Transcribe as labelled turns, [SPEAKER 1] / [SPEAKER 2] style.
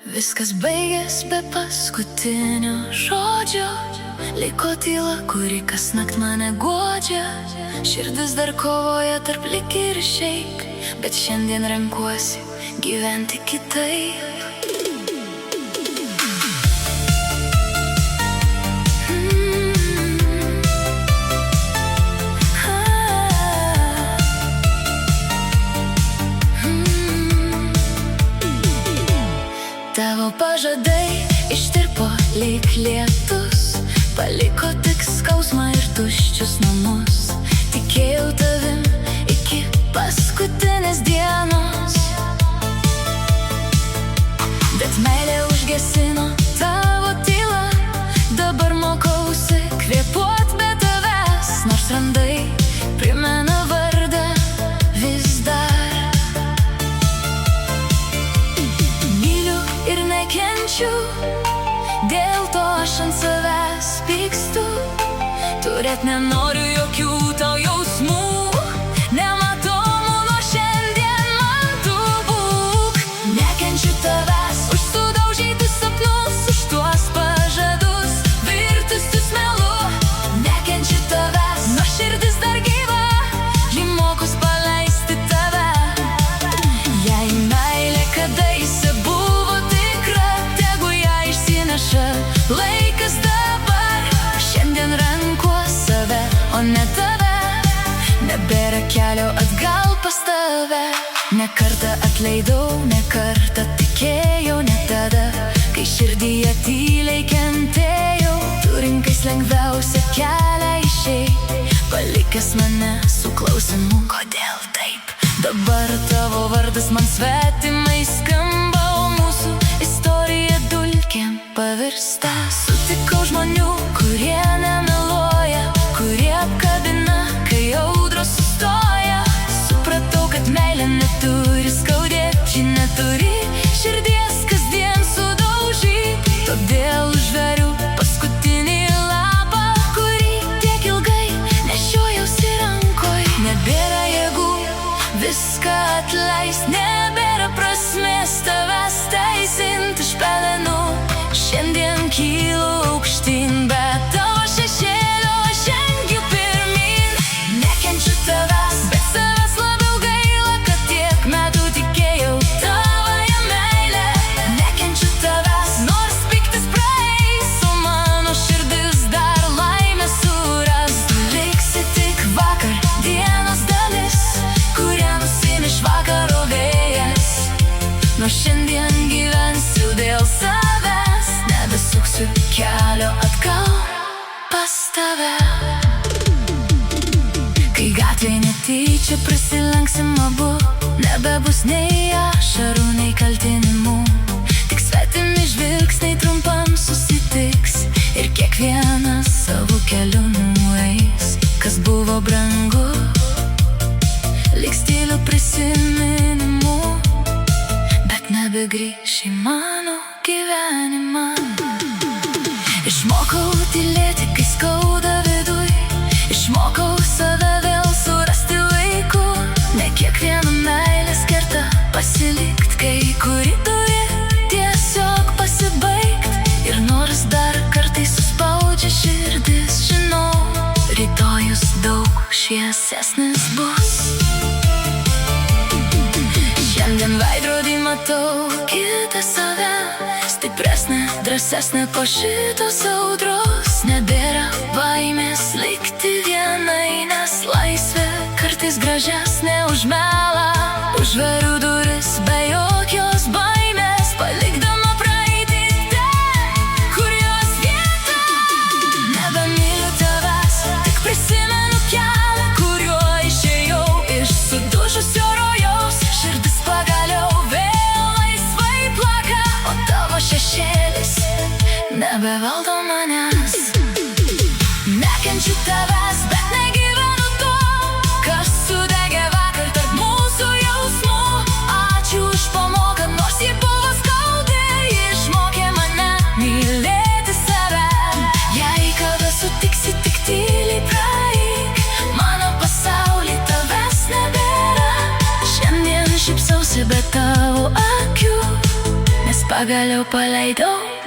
[SPEAKER 1] Viskas baigės be paskutinio žodžio. Liko tyla, kuri kasnakt mane guodžia. Širdis dar kovoja tarp lik ir išeik, bet šiandien renkuosi gyventi kitaip. Tavo pažadai ištirpo lyg lietus, paliko tik skausmą ir tuščius namus. Tikėjau tavim iki paskutinės dienos, bet meilė užgesino tavo tylą. Dabar mokausi kvėpuot be tavęs, nors randai primena vardą vis dar. Ir nekenčiu, dėl to aš ant savęs pykstu. Turėt nenoriu jokių tau jausmų, nematomų nuo šiandien man tu būk. Nekenčiu tavęs už sudaužytus sapnus, už tuos pažadus virtusius melu. Nekenčiu tavęs, nors širdis dar gyva, ji mokus paleisti tave. Jei meilė kadaise buvo laikas dabar, šiandien renkuos save, o ne tave. Nebėra kelio atgal pas tave. Ne kartą atleidau, ne kartą tikėjau, ne tada, kai širdyje tyliai kentėjau. Tu rinkais lengviausią kelią išeit, palikęs mane su klausimu, kodėl taip. Dabar tavo vardas man svetimai skamba, o mūsų istorija dulkėm pavirsta. Sutikau žmonių, kurie nemeluoja, kurie apkabina, kai audros sustoja. Supratau, kad meilė neturi skaudėt, ji neturi širdies kasdien sudaužyt. Todėl užveriu paskutinį lapą, kurį tiek ilgai nešiojausi rankoj. Nebėra jėgų viską atleist, nebėra prasmės tavęs teisint iš pelenų. Šiandien kylu aukštyn, bet tavo šešėlio žengiu pirmyn. Nekenčiu tavęs, bet savęs labiau gaila, kad tiek metų tikėjau tavoje meilę. Nekenčiu tavęs, nors piktis praeis, o mano širdis dar laimę suras. Tu liksi tik vakar dienos dalis, kurią nusineš vakaro vėjas. Nuo šiandien gyvensiu dėl savęs, nebesuksiu kelio atgal pas tave. Kai gatvėj netyčia prasilenksim abu, nebebus nei ašarų, nei kaltinimų. Tik svetimi žvilgsniai trumpam susitiks, ir kiekvienas savo keliu nueis. Kas buvo brangu, liks tylių prisiminimų, bet nebegrįš į mano gyvenimą. Išmokau tylėti, kai skauda viduj, išmokau save vėl surasti laiku. Ne kiekviena meilė skirta pasilikt, kai kuri turi tiesiog pasibaigt. Ir nors dar kartais suspaudžia širdis, žinau, rytojus daug šviesesnis bus. Šiandien veidrodį matau kitą save, stipresnė, drąsesnė po šitos audros. Nebėra baimės likti vienai, nes laisvė kartais gražesnė už melą. Užveriu duris be jokios baimės, palikdama praeitį ten, kur jos vieta. Nebemyliu tavęs, tik prisimenu kelią, kuriuo išėjau iš sudužusio rojaus. Širdis pagaliau vėl laisvai plaka, o tavo šešėlis nebevaldo manęs. Nekenčiu tavęs, bet negyvenu to, kas sudegė vakar tarp mūsų jausmų. Ačiū už pamoką, nors ji buvo skaudi, ji išmokė mane mylėti save. Jei kada sutiksi, tik tyliai praeik, mano pasaulį tavęs nebėra. Šiandien šypsausi be tavo akių, nes pagaliau paleidau